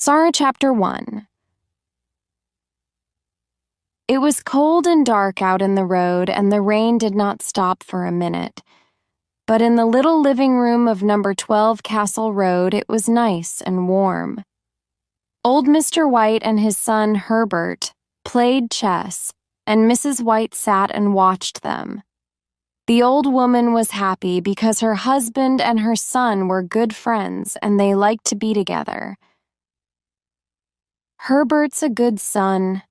Sara Chapter 1. It was cold and dark out in the road, and the rain did not stop for a minute. But in the little living room of number 12 Castle Road, it was nice and warm. Old Mr. White and his son Herbert played chess, and Mrs. White sat and watched them. The old woman was happy because her husband and her son were good friends and they liked to be together. Herbert's a good son,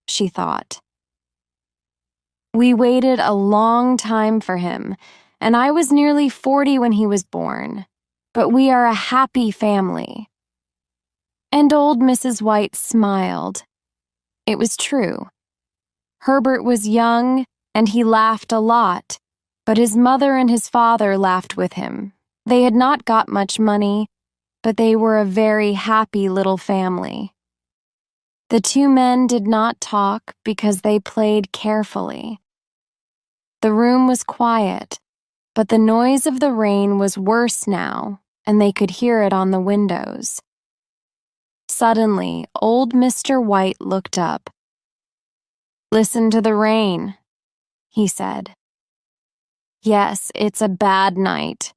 she thought. We waited a long time for him, and I was nearly 40 when he was born, but we are a happy family. And old Mrs. White smiled. It was true. Herbert was young, and he laughed a lot, but his mother and his father laughed with him. They had not got much money, but they were a very happy little family. The two men did not talk because they played carefully. The room was quiet, but the noise of the rain was worse now, and they could hear it on the windows. Suddenly, old Mr. White looked up. "Listen to the rain," he said. "Yes, it's a bad night,"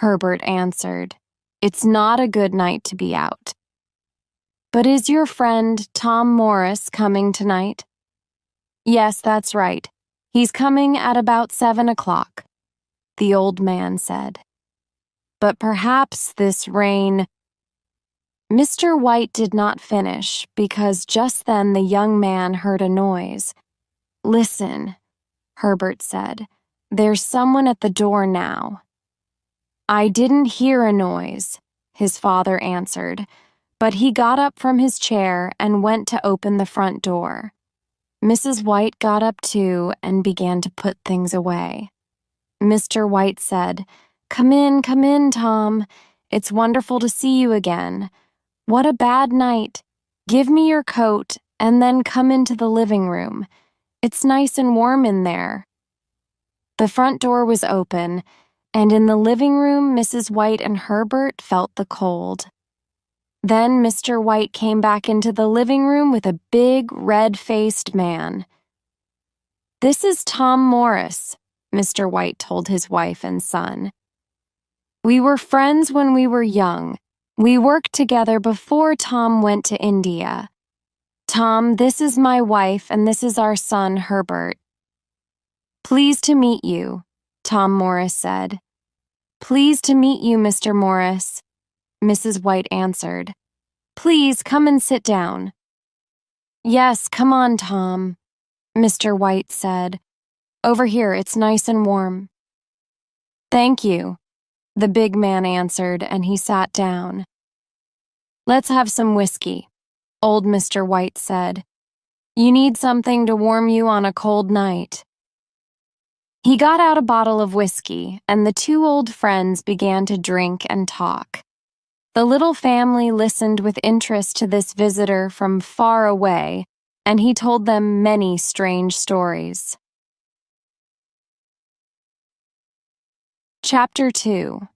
Herbert answered. "It's not a good night to be out." "But is your friend Tom Morris coming tonight?" "Yes, that's right. He's coming at about 7 o'clock, the old man said. "But perhaps this rain—" Mr. White did not finish because just then the young man heard a noise. "Listen," Herbert said. "There's someone at the door now." "I didn't hear a noise," his father answered, but he got up from his chair and went to open the front door. Mrs. White got up too and began to put things away. Mr. White said, come in, Tom. It's wonderful to see you again. What a bad night. Give me your coat and then come into the living room. It's nice and warm in there." The front door was open, and in the living room Mrs. White and Herbert felt the cold. Then Mr. White came back into the living room with a big, red-faced man. "This is Tom Morris," Mr. White told his wife and son. "We were friends when we were young. We worked together before Tom went to India. Tom, this is my wife and this is our son, Herbert." "Pleased to meet you," Tom Morris said. "Pleased to meet you, Mr. Morris," Mrs. White answered. "Please come and sit down." "Yes, come on, Tom," Mr. White said. "Over here, it's nice and warm." "Thank you," the big man answered, and he sat down. "Let's have some whiskey," old Mr. White said. "You need something to warm you on a cold night." He got out a bottle of whiskey, and the two old friends began to drink and talk. The little family listened with interest to this visitor from far away, and he told them many strange stories. Chapter 2.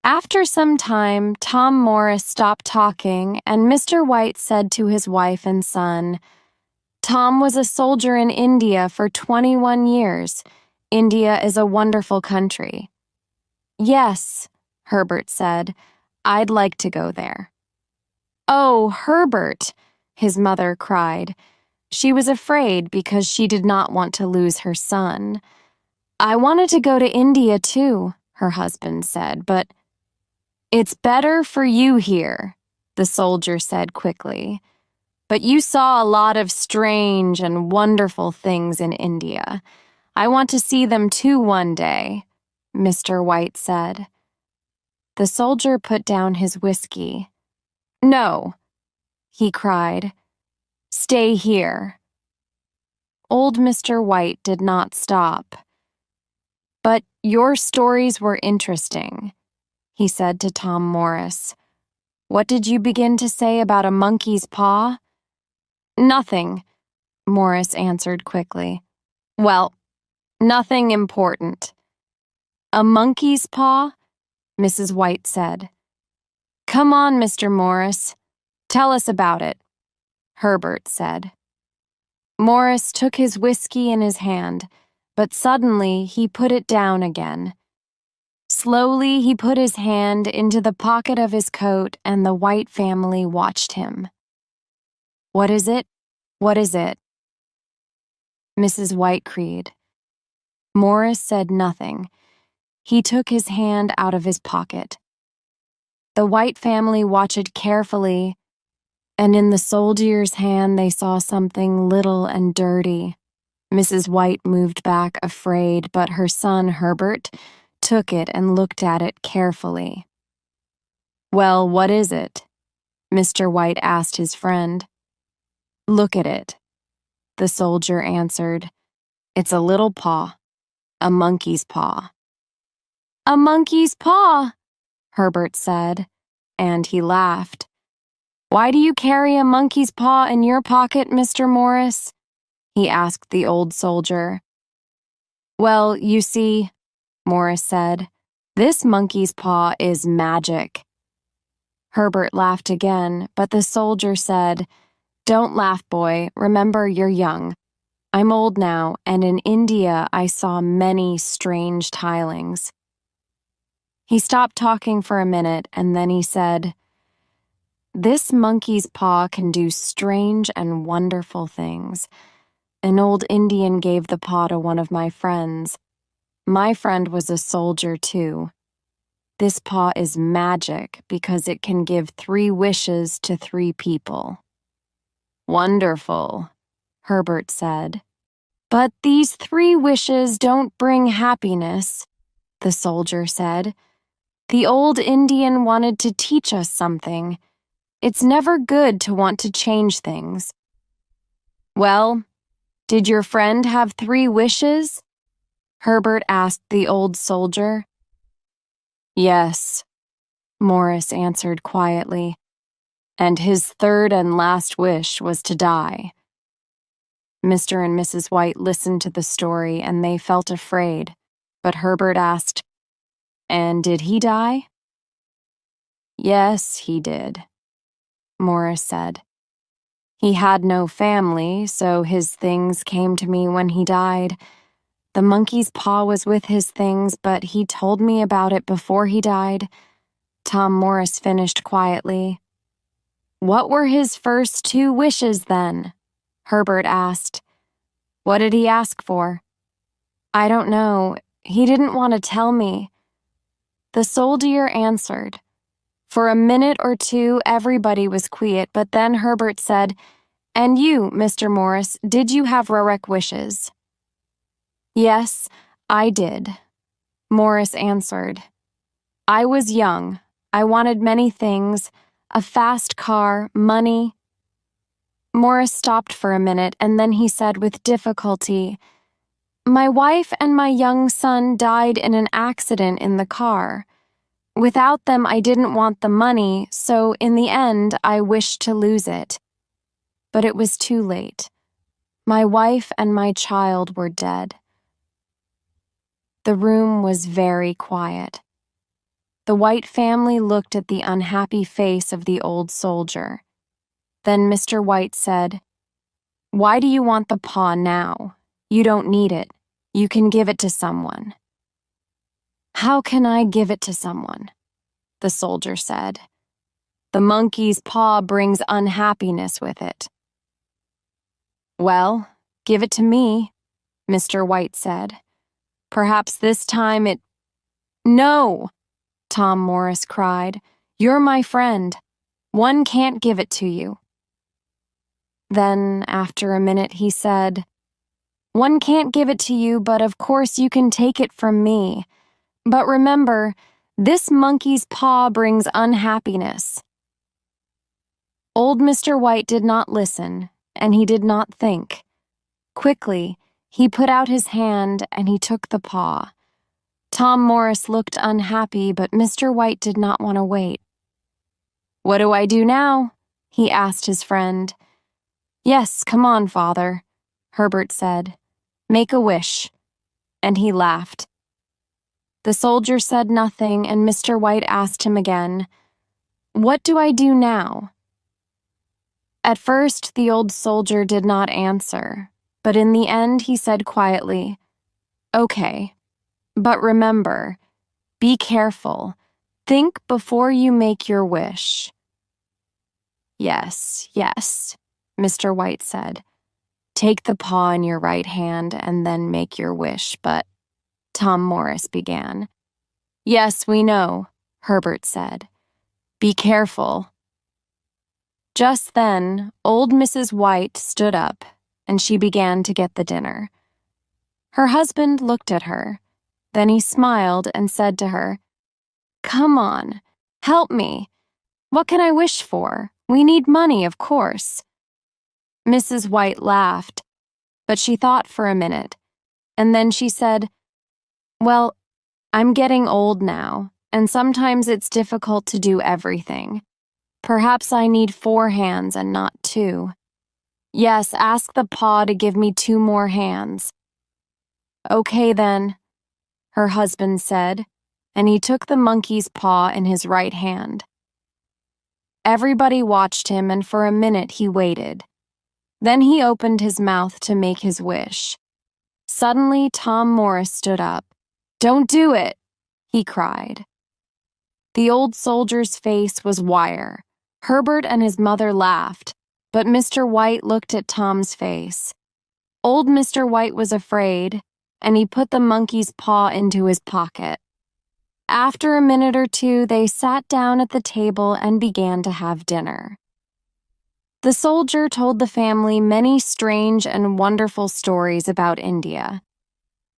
After some time, Tom Morris stopped talking, and Mr. White said to his wife and son, "Tom was a soldier in India for 21 years. India is a wonderful country." "Yes," Herbert said, "I'd like to go there." "Oh, Herbert," his mother cried. She was afraid because she did not want to lose her son. "I wanted to go to India too," her husband said, "but—" "It's better for you here," the soldier said quickly. "But you saw a lot of strange and wonderful things in India. I want to see them too one day," Mr. White said. The soldier put down his whiskey. "No," he cried. "Stay here." Old Mr. White did not stop. "But your stories were interesting," he said to Tom Morris. "What did you begin to say about a monkey's paw?" "Nothing," Morris answered quickly. "Well, nothing important." "A monkey's paw?" Mrs. White said. Come on, Mr. Morris. Tell us about it, Herbert said. Morris took his whiskey in his hand, but suddenly he put it down again. Slowly he put his hand into the pocket of his coat and the White family watched him. What is it? What is it? Mrs. White cried. Morris said nothing. He took his hand out of his pocket. The White family watched carefully, and in the soldier's hand they saw something little and dirty. Mrs. White moved back afraid, but her son Herbert took it and looked at it carefully. Well, what is it? Mr. White asked his friend. Look at it, the soldier answered. It's a little paw, a monkey's paw. A monkey's paw, Herbert said, and he laughed. Why do you carry a monkey's paw in your pocket, Mr. Morris? He asked the old soldier. Well, you see, Morris said, this monkey's paw is magic. Herbert laughed again, but the soldier said, Don't laugh, boy. Remember, you're young. I'm old now, and in India I saw many strange tilings. He stopped talking for a minute, and then he said, This monkey's paw can do strange and wonderful things. An old Indian gave the paw to one of my friends. My friend was a soldier, too. This paw is magic because it can give 3 wishes to 3 people. Wonderful, Herbert said. But these 3 wishes don't bring happiness, the soldier said. The old Indian wanted to teach us something. It's never good to want to change things. Well, did your friend have 3 wishes? Herbert asked the old soldier. Yes, Morris answered quietly, and his 3rd and last wish was to die. Mr. and Mrs. White listened to the story and they felt afraid, but Herbert asked, And did he die? Yes, he did, Morris said. He had no family, so his things came to me when he died. The monkey's paw was with his things, but he told me about it before he died. Tom Morris finished quietly. What were his first 2 wishes, then? Herbert asked. What did he ask for? I don't know. He didn't want to tell me. The soldier answered. For a minute or 2, everybody was quiet, but then Herbert said, And you, Mr. Morris, did you have Rorek wishes? Yes, I did, Morris answered. I was young. I wanted many things, a fast car, money. Morris stopped for a minute, and then he said with difficulty, My wife and my young son died in an accident in the car. Without them, I didn't want the money, so in the end, I wished to lose it. But it was too late. My wife and my child were dead. The room was very quiet. The White family looked at the unhappy face of the old soldier. Then Mr. White said, Why do you want the paw now? You don't need it. You can give it to someone. How can I give it to someone? The soldier said. The monkey's paw brings unhappiness with it. Well, give it to me, Mr. White said. Perhaps this time it— No, Tom Morris cried. You're my friend. One can't give it to you. Then, after a minute, he said, One can't give it to you, but of course you can take it from me. But remember, this monkey's paw brings unhappiness. Old Mr. White did not listen, and he did not think. Quickly, he put out his hand and he took the paw. Tom Morris looked unhappy, but Mr. White did not want to wait. What do I do now? He asked his friend. Yes, come on, father, Herbert said. Make a wish. And he laughed. The soldier said nothing, and Mr. White asked him again, What do I do now?" At first, the old soldier did not answer, but in the end he said quietly, "Okay, but remember, be careful. Think before you make your wish." "Yes, yes," Mr. White said. "Take the paw in your right hand and then make your wish, but—" Tom Morris began. "Yes, we know," Herbert said. "Be careful." Just then, old Mrs. White stood up, and she began to get the dinner. Her husband looked at her. Then he smiled and said to her, "Come on, help me. What can I wish for? We need money, of course." Mrs. White laughed, but she thought for a minute, and then she said, "Well, I'm getting old now, and sometimes it's difficult to do everything. Perhaps I need 4 hands and not 2. Yes, ask the paw to give me 2 more hands." "Okay, then," her husband said, and he took the monkey's paw in his right hand. Everybody watched him, and for a minute he waited. Then he opened his mouth to make his wish. Suddenly, Tom Morris stood up. "Don't do it!" he cried. The old soldier's face was wire. Herbert and his mother laughed, but Mr. White looked at Tom's face. Old Mr. White was afraid, and he put the monkey's paw into his pocket. After a minute or two, they sat down at the table and began to have dinner. The soldier told the family many strange and wonderful stories about India.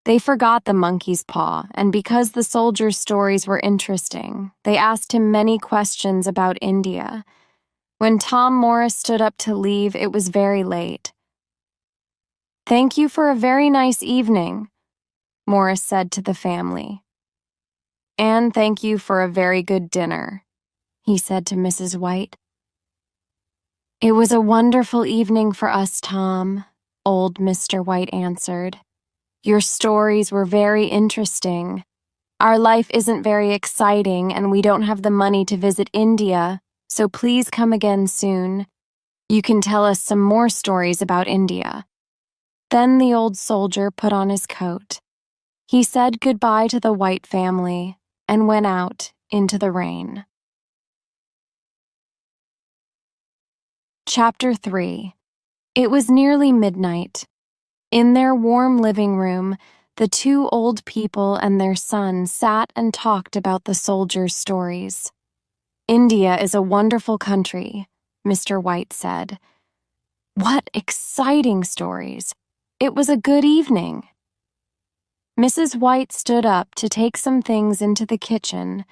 They forgot the monkey's paw, and because the soldier's stories were interesting, they asked him many questions about India. When Tom Morris stood up to leave, it was very late. "Thank you for a very nice evening," Morris said to the family. "And thank you for a very good dinner," he said to Mrs. White. "It was a wonderful evening for us, Tom," old Mr. White answered. "Your stories were very interesting. Our life isn't very exciting, and we don't have the money to visit India, so please come again soon. You can tell us some more stories about India." Then the old soldier put on his coat. He said goodbye to the White family and went out into the rain. Chapter 3. It was nearly midnight. In their warm living room, the 2 old people and their son sat and talked about the soldiers' stories. "India is a wonderful country," Mr. White said. "What exciting stories! It was a good evening." Mrs. White stood up to take some things into the kitchen,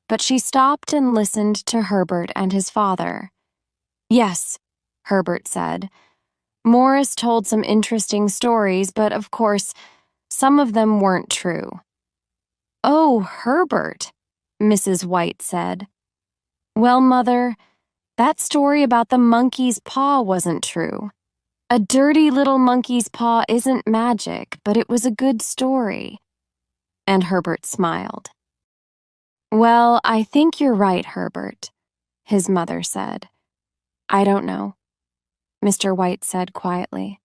but she stopped and listened to Herbert and his father. "Yes," Herbert said. "Morris told some interesting stories, but of course, some of them weren't true." "Oh, Herbert," Mrs. White said. "Well, Mother, that story about the monkey's paw wasn't true. A dirty little monkey's paw isn't magic, but it was a good story." And Herbert smiled. "Well, I think you're right, Herbert," his mother said. "I don't know," Mr. White said quietly.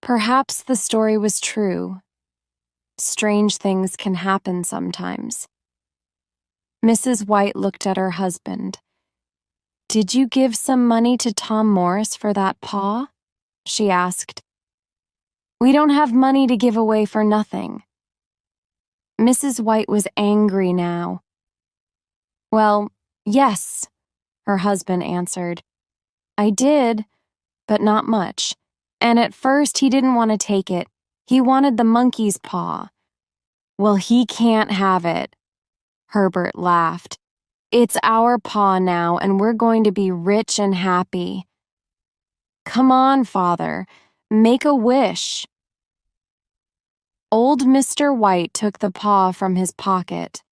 "Perhaps the story was true. Strange things can happen sometimes." Mrs. White looked at her husband. "Did you give some money to Tom Morris for that paw?" she asked. "We don't have money to give away for nothing." Mrs. White was angry now. "Well, yes," her husband answered. "I did, but not much. And at first he didn't want to take it. He wanted the monkey's paw." "Well, he can't have it," Herbert laughed. "It's our paw now, and we're going to be rich and happy." "Come on, Father, make a wish." Old Mr. White took the paw from his pocket.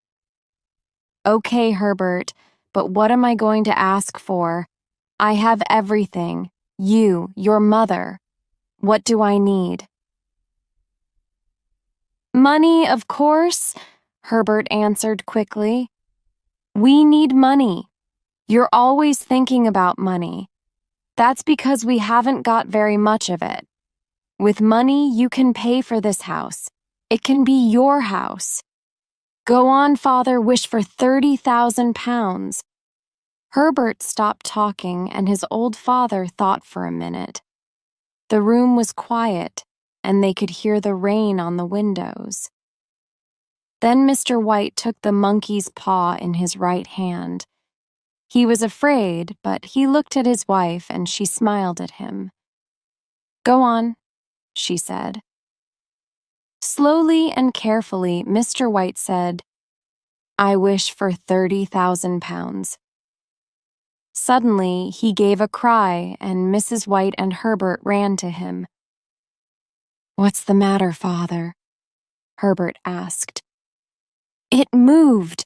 "Okay, Herbert, but what am I going to ask for? I have everything. You, your mother. What do I need?" "Money, of course," Herbert answered quickly. "We need money. You're always thinking about money. That's because we haven't got very much of it. With money, you can pay for this house. It can be your house. Go on, Father, wish for 30,000 pounds. Herbert stopped talking, and his old father thought for a minute. The room was quiet, and they could hear the rain on the windows. Then Mr. White took the monkey's paw in his right hand. He was afraid, but he looked at his wife, and she smiled at him. Go on, she said. Slowly and carefully, Mr. White said, I wish for 30,000 pounds. Suddenly, he gave a cry, and Mrs. White and Herbert ran to him. What's the matter, Father? Herbert asked. It moved,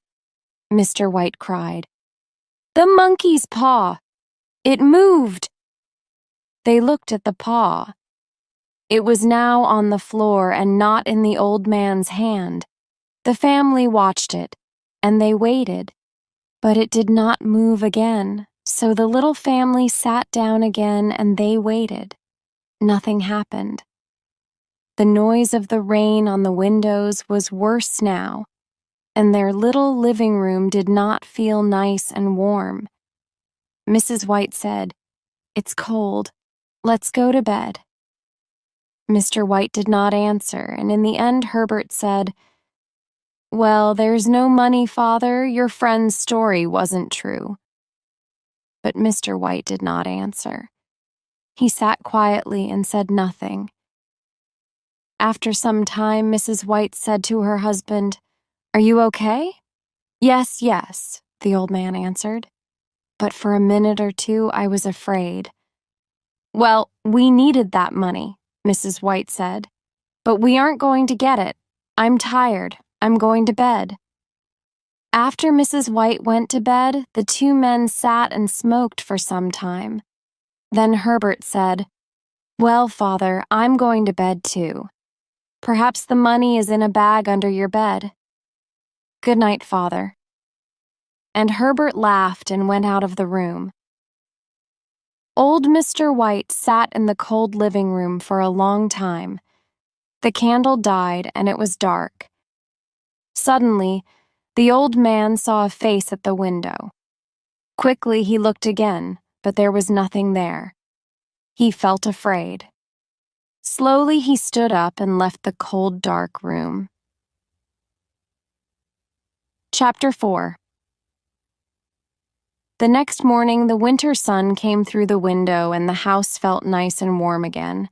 Mr. White cried. The monkey's paw! It moved! They looked at the paw. It was now on the floor and not in the old man's hand. The family watched it, and they waited. But it did not move again, so the little family sat down again and they waited. Nothing happened. The noise of the rain on the windows was worse now, and their little living room did not feel nice and warm. Mrs. White said, It's cold. Let's go to bed. Mr. White did not answer, and in the end Herbert said, Well, there's no money, Father. Your friend's story wasn't true. But Mr. White did not answer. He sat quietly and said nothing. After some time, Mrs. White said to her husband, Are you okay? Yes, yes, the old man answered. But for a minute or two, I was afraid. Well, we needed that money, Mrs. White said. But we aren't going to get it. I'm tired. I'm going to bed. After Mrs. White went to bed, the two men sat and smoked for some time. Then Herbert said, Well, Father, I'm going to bed too. Perhaps the money is in a bag under your bed. Good night, Father. And Herbert laughed and went out of the room. Old Mr. White sat in the cold living room for a long time. The candle died and it was dark. Suddenly, the old man saw a face at the window. Quickly he looked again, but there was nothing there. He felt afraid. Slowly he stood up and left the cold, dark room. Chapter 4. The next morning, the winter sun came through the window and the house felt nice and warm again.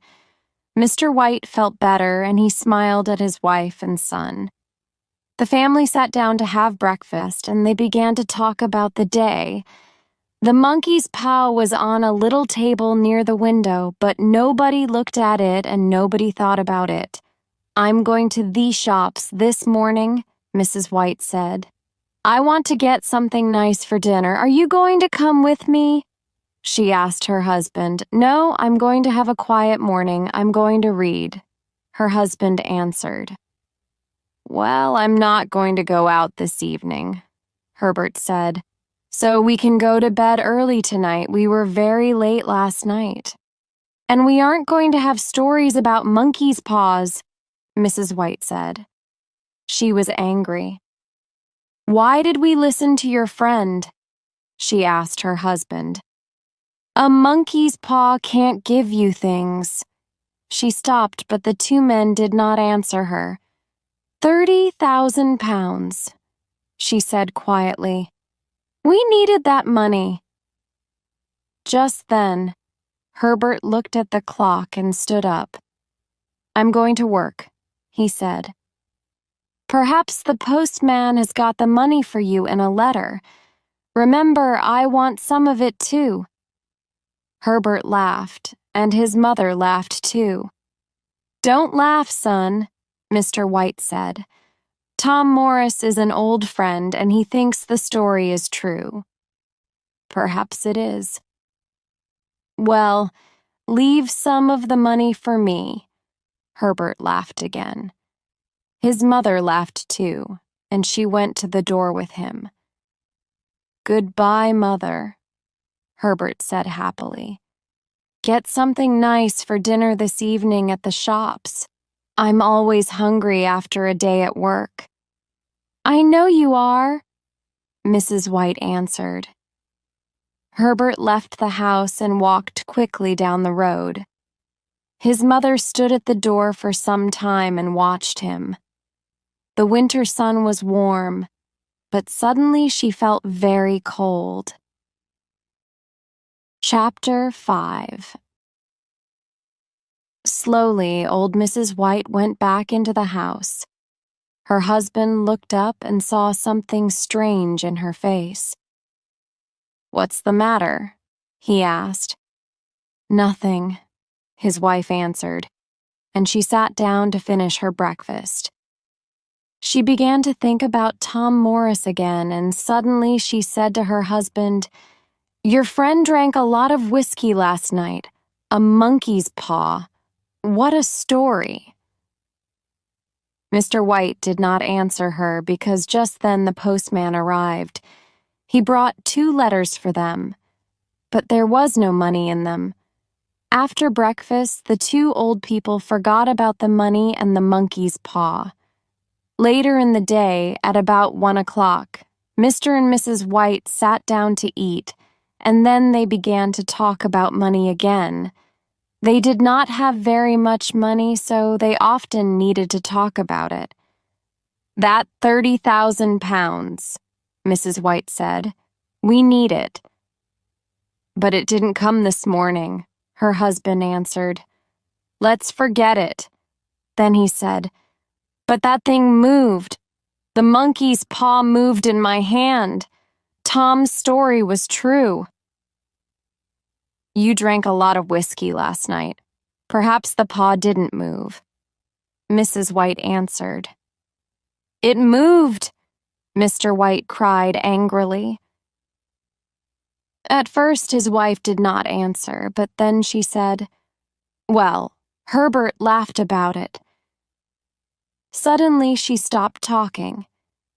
Mr. White felt better and he smiled at his wife and son. The family sat down to have breakfast and they began to talk about the day. The monkey's paw was on a little table near the window, but nobody looked at it and nobody thought about it. I'm going to the shops this morning, Mrs. White said. I want to get something nice for dinner. Are you going to come with me? She asked her husband. No, I'm going to have a quiet morning. I'm going to read. Her husband answered. Well, I'm not going to go out this evening, Herbert said. So we can go to bed early tonight. We were very late last night. And we aren't going to have stories about monkey's paws, Mrs. White said. She was angry. Why did we listen to your friend? She asked her husband. A monkey's paw can't give you things. She stopped, but the two men did not answer her. 30,000 pounds, she said quietly. We needed that money. Just then, Herbert looked at the clock and stood up. I'm going to work, he said. Perhaps the postman has got the money for you in a letter. Remember, I want some of it too. Herbert laughed, and his mother laughed too. Don't laugh, son, Mr. White said. Tom Morris is an old friend, and he thinks the story is true. Perhaps it is. Well, leave some of the money for me. Herbert laughed again. His mother laughed too, and she went to the door with him. Goodbye, Mother, Herbert said happily. Get something nice for dinner this evening at the shops. I'm always hungry after a day at work. I know you are, Mrs. White answered. Herbert left the house and walked quickly down the road. His mother stood at the door for some time and watched him. The winter sun was warm, but suddenly she felt very cold. Chapter 5. Slowly, old Mrs. White went back into the house. Her husband looked up and saw something strange in her face. "What's the matter?" he asked. "Nothing," his wife answered, and she sat down to finish her breakfast. She began to think about Tom Morris again, and suddenly she said to her husband, "Your friend drank a lot of whiskey last night. A monkey's paw. What a story." Mr. White did not answer her because just then the postman arrived. He brought 2 letters for them, but there was no money in them. After breakfast, the 2 old people forgot about the money and the monkey's paw. Later in the day, at about 1 o'clock, Mr. and Mrs. White sat down to eat, and then they began to talk about money again. They did not have very much money, so they often needed to talk about it. "That 30,000 pounds, Mrs. White said. "We need it." "But it didn't come this morning," her husband answered. "Let's forget it." Then he said, "But that thing moved. The monkey's paw moved in my hand. Tom's story was true." "You drank a lot of whiskey last night. Perhaps the paw didn't move," Mrs. White answered. "It moved!" Mr. White cried angrily. At first his wife did not answer, but then she said, "Well, Herbert laughed about it." Suddenly she stopped talking.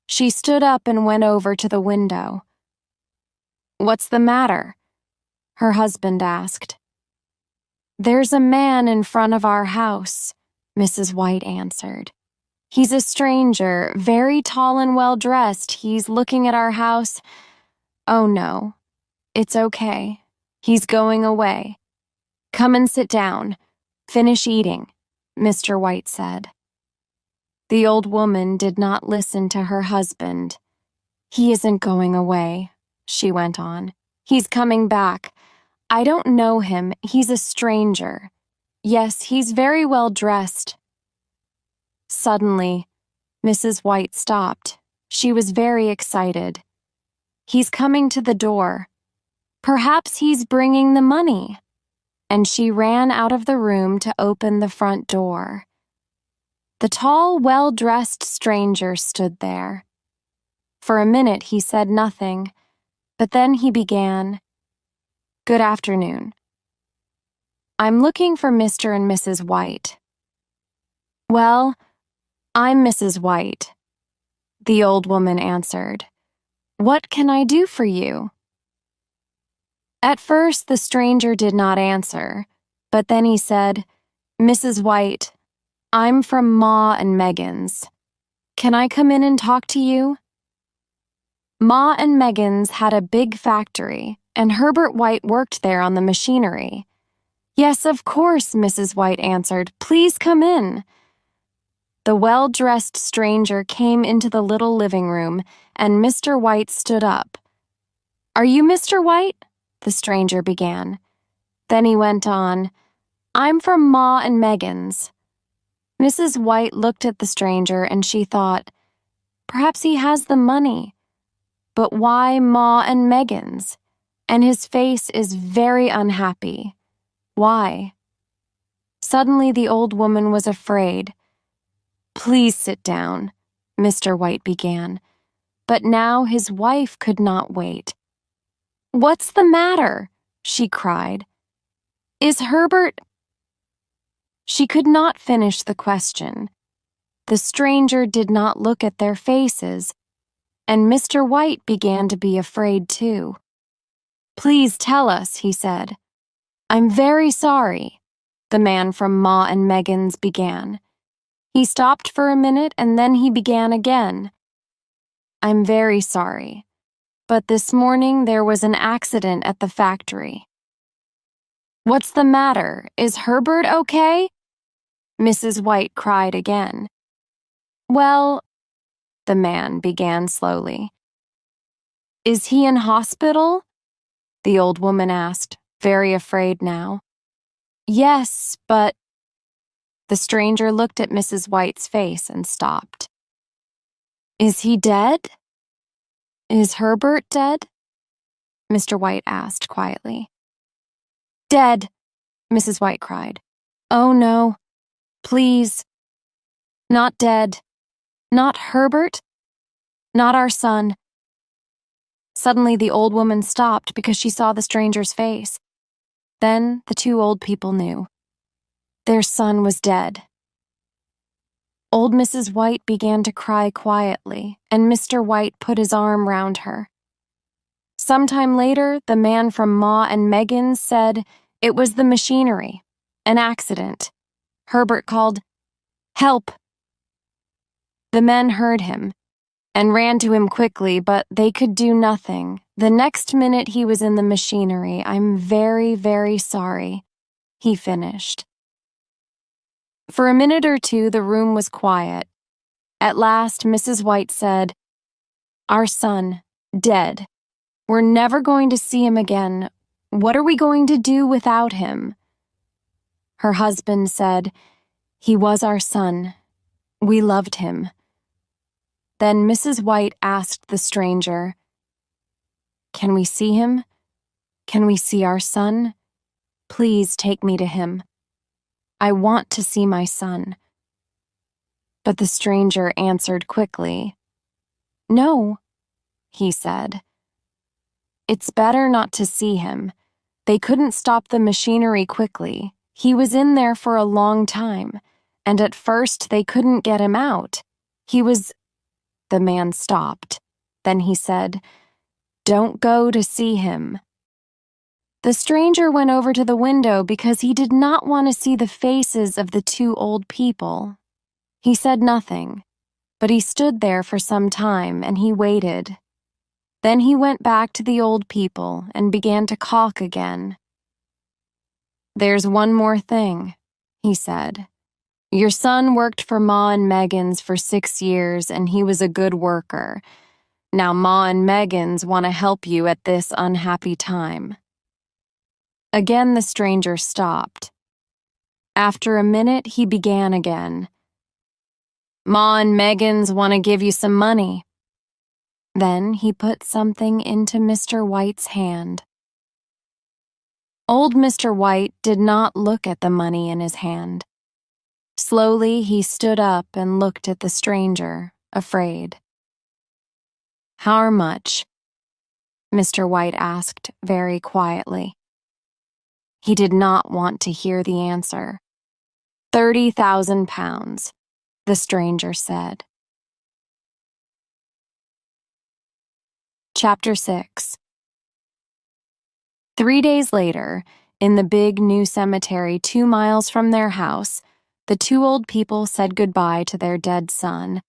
She stood up and went over to the window. "What's the matter?" her husband asked. "There's a man in front of our house," Mrs. White answered. "He's a stranger, very tall and well-dressed. He's looking at our house. Oh no, it's okay. He's going away. Come and sit down. Finish eating," Mr. White said. The old woman did not listen to her husband. "He isn't going away," she went on. "He's coming back. I don't know him. He's a stranger. Yes, he's very well dressed." Suddenly, Mrs. White stopped. She was very excited. "He's coming to the door. Perhaps he's bringing the money." And she ran out of the room to open the front door. The tall, well-dressed stranger stood there. For a minute he said nothing, but then he began, "Good afternoon. I'm looking for Mr. and Mrs. White." "Well, I'm Mrs. White," the old woman answered. "What can I do for you?" At first the stranger did not answer, but then he said, "Mrs. White, I'm from Ma and Megan's. Can I come in and talk to you?" Ma and Megan's had a big factory, and Herbert White worked there on the machinery. "Yes, of course," Mrs. White answered. "Please come in." The well-dressed stranger came into the little living room, and Mr. White stood up. "Are you Mr. White?" the stranger began. Then he went on, "I'm from Ma and Megan's." Mrs. White looked at the stranger and she thought, perhaps he has the money. But why Ma and Megan's? And his face is very unhappy. Why? Suddenly the old woman was afraid. "Please sit down," Mr. White began. But now his wife could not wait. "What's the matter?" she cried. "Is Herbert—" She could not finish the question. The stranger did not look at their faces. and Mr. White began to be afraid too. "Please tell us," he said. "I'm very sorry," the man from Ma and Megan's began. He stopped for a minute and then he began again. "I'm very sorry, but this morning there was an accident at the factory." "What's the matter? Is Herbert okay?" Mrs. White cried again. "Well," the man began slowly. "Is he in hospital?" the old woman asked, very afraid now. "Yes, but—" The stranger looked at Mrs. White's face and stopped. "Is he dead? Is Herbert dead?" Mr. White asked quietly. "Dead," Mrs. White cried. "Oh no, please. Not dead. Not Herbert. Not our son." Suddenly the old woman stopped because she saw the stranger's face. Then the two old people knew. Their son was dead. Old Mrs. White began to cry quietly, and Mr. White put his arm round her. Sometime later, the man from Ma and Megan's said it was the machinery, an accident. Herbert called, "Help!" The men heard him and ran to him quickly, but they could do nothing. The next minute he was in the machinery. "I'm very, very sorry," he finished. For a minute or two, the room was quiet. At last, Mrs. White said, "Our son, dead. We're never going to see him again. What are we going to do without him?" Her husband said, "He was our son. We loved him." Then Mrs. White asked the stranger, "Can we see him? Can we see our son? Please take me to him. I want to see my son." But the stranger answered quickly, "No," he said. "It's better not to see him. They couldn't stop the machinery quickly. He was in there for a long time, and at first they couldn't get him out. He was—" The man stopped. Then he said, "Don't go to see him." The stranger went over to the window because he did not want to see the faces of the two old people. He said nothing, but he stood there for some time and he waited. Then he went back to the old people and began to caulk again. "There's one more thing," he said. "Your son worked for Ma and Megan's for 6 years and he was a good worker. Now Ma and Megan's want to help you at this unhappy time." Again the stranger stopped. After a minute, he began again. "Ma and Megan's want to give you some money." Then he put something into Mr. White's hand. Old Mr. White did not look at the money in his hand. Slowly he stood up and looked at the stranger, afraid. "How much?" Mr. White asked very quietly. He did not want to hear the answer. £30,000, the stranger said. Chapter 6. 3 days later, in the big new cemetery 2 miles from their house, the two old people said goodbye to their dead son.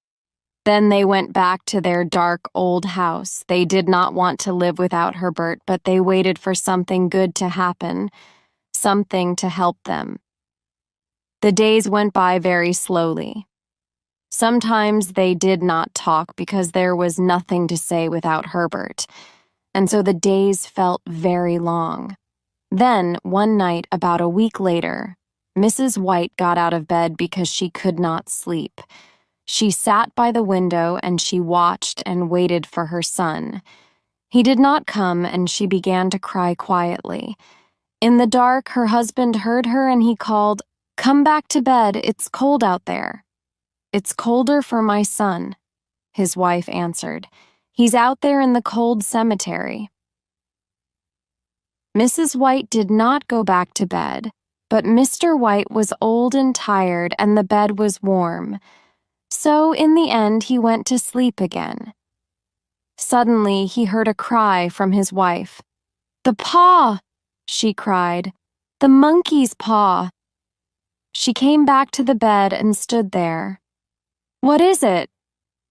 Then they went back to their dark old house. They did not want to live without Herbert, but they waited for something good to happen, something to help them. The days went by very slowly. Sometimes they did not talk because there was nothing to say without Herbert, and so the days felt very long. Then, one night about a week later, Mrs. White got out of bed because she could not sleep. She sat by the window and she watched and waited for her son. He did not come and she began to cry quietly. In the dark, her husband heard her and he called, "Come back to bed, it's cold out there." "It's colder for my son," his wife answered. "He's out there in the cold cemetery." Mrs. White did not go back to bed, but Mr. White was old and tired and the bed was warm. So in the end he went to sleep again. Suddenly, he heard a cry from his wife. "The paw!" she cried. "The monkey's paw!" She came back to the bed and stood there. "What is it?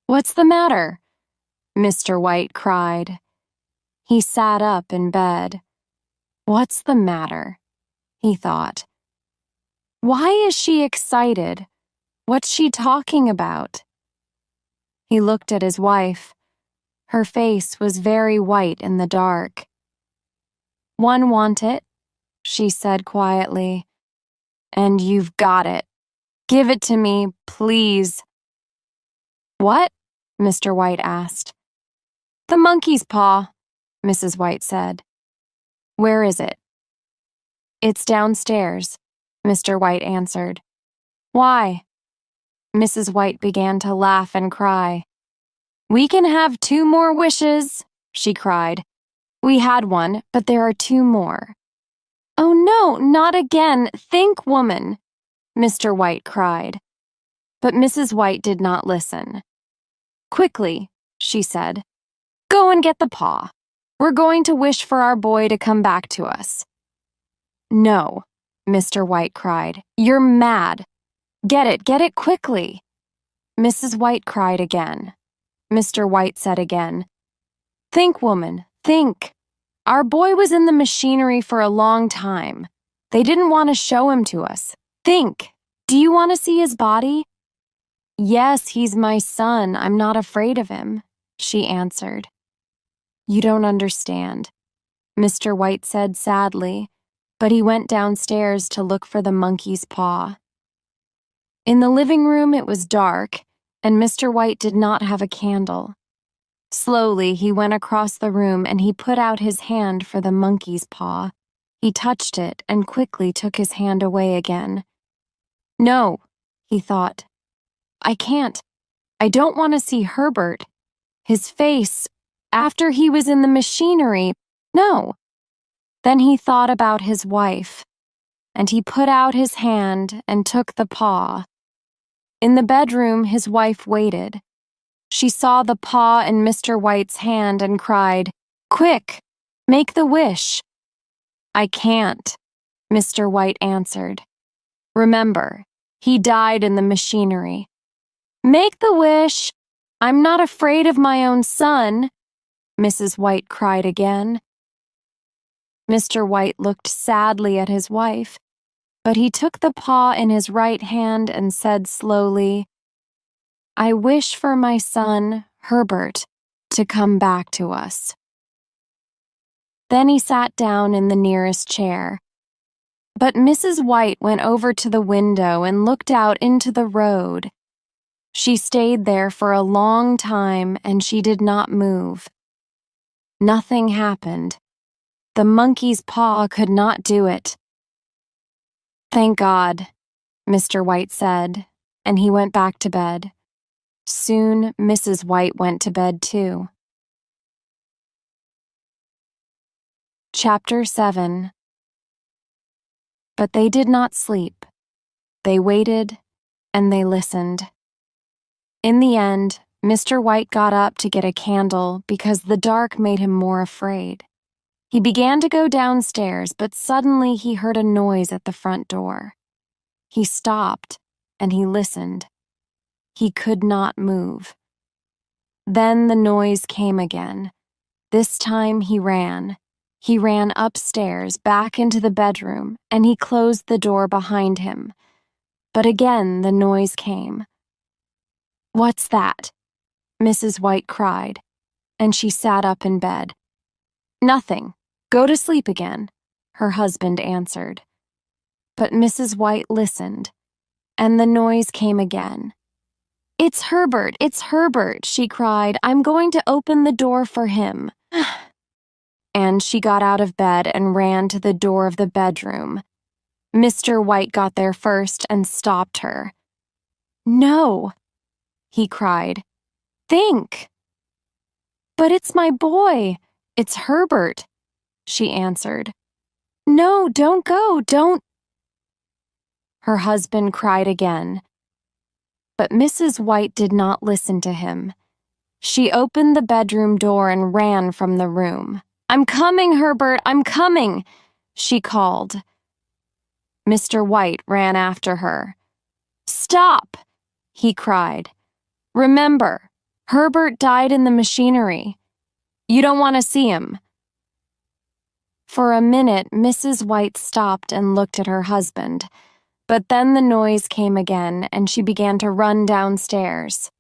What's the matter?" Mr. White cried. He sat up in bed. "What's the matter?" he thought. "Why is she excited? What's she talking about?" He looked at his wife. Her face was very white in the dark. "One want it," she said quietly. "And you've got it. Give it to me, please." "What?" Mr. White asked. "The monkey's paw," Mrs. White said. "Where is it?" "It's downstairs," Mr. White answered. "Why?" Mrs. White began to laugh and cry. "We can have 2 more wishes," she cried. "We had one, but there are 2 more." "Oh no, not again! Think, woman!" Mr. White cried. But Mrs. White did not listen. "Quickly," she said. "Go and get the paw. We're going to wish for our boy to come back to us." "No," Mr. White cried. "You're mad. Get it quickly." Mrs. White cried again. Mr. White said again, "Think, woman, think. Our boy was in the machinery for a long time. They didn't want to show him to us. Think. Do you want to see his body?" "Yes, he's my son. I'm not afraid of him," she answered. "You don't understand," Mr. White said sadly, but he went downstairs to look for the monkey's paw. In the living room it was dark, and Mr. White did not have a candle. Slowly, he went across the room and he put out his hand for the monkey's paw. He touched it and quickly took his hand away again. "No," he thought. "I can't. I don't want to see Herbert. His face, after he was in the machinery, no." Then he thought about his wife, and he put out his hand and took the paw. In the bedroom, his wife waited. She saw the paw in Mr. White's hand and cried, "Quick, make the wish." "I can't," Mr. White answered. "Remember, he died in the machinery." "Make the wish. I'm not afraid of my own son," Mrs. White cried again. Mr. White looked sadly at his wife, but he took the paw in his right hand and said slowly, "I wish for my son, Herbert, to come back to us." Then he sat down in the nearest chair. But Mrs. White went over to the window and looked out into the road. She stayed there for a long time and she did not move. Nothing happened. The monkey's paw could not do it. "Thank God," Mr. White said, and he went back to bed. Soon, Mrs. White went to bed too. Chapter 7. But they did not sleep. They waited, and they listened. In the end, Mr. White got up to get a candle because the dark made him more afraid. He began to go downstairs, but suddenly he heard a noise at the front door. He stopped, and he listened. He could not move. Then the noise came again. This time he ran. He ran upstairs, back into the bedroom, and he closed the door behind him. But again the noise came. "What's that?" Mrs. White cried, and she sat up in bed. "Nothing. Go to sleep again," her husband answered. But Mrs. White listened, and the noise came again. "It's Herbert," she cried. "I'm going to open the door for him." And she got out of bed and ran to the door of the bedroom. Mr. White got there first and stopped her. "No," he cried. "Think." "But it's my boy. It's Herbert," she answered. "No, don't go, don't." Her husband cried again. But Mrs. White did not listen to him. She opened the bedroom door and ran from the room. "I'm coming, Herbert, I'm coming," she called. Mr. White ran after her. "Stop!" he cried. "Remember, Herbert died in the machinery. You don't want to see him." For a minute, Mrs. White stopped and looked at her husband, but then the noise came again and she began to run downstairs.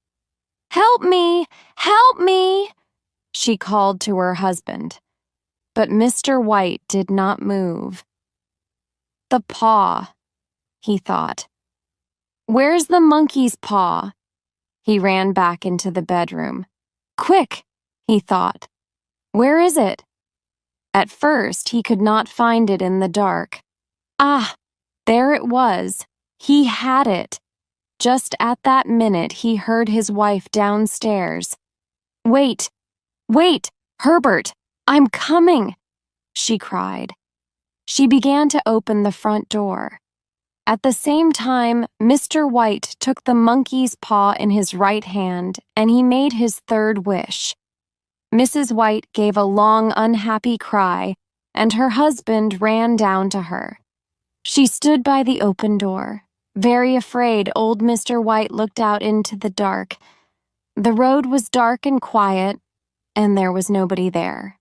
"Help me! Help me!" she called to her husband. But Mr. White did not move. "The paw," he thought. "Where's the monkey's paw?" He ran back into the bedroom. "Quick," he thought. "Where is it?" At first, he could not find it in the dark. Ah, there it was. He had it. Just at that minute, he heard his wife downstairs. "Wait, wait, Herbert, I'm coming," she cried. She began to open the front door. At the same time, Mr. White took the monkey's paw in his right hand and he made his third wish. Mrs. White gave a long, unhappy cry, and her husband ran down to her. She stood by the open door. Very afraid, old Mr. White looked out into the dark. The road was dark and quiet, and there was nobody there.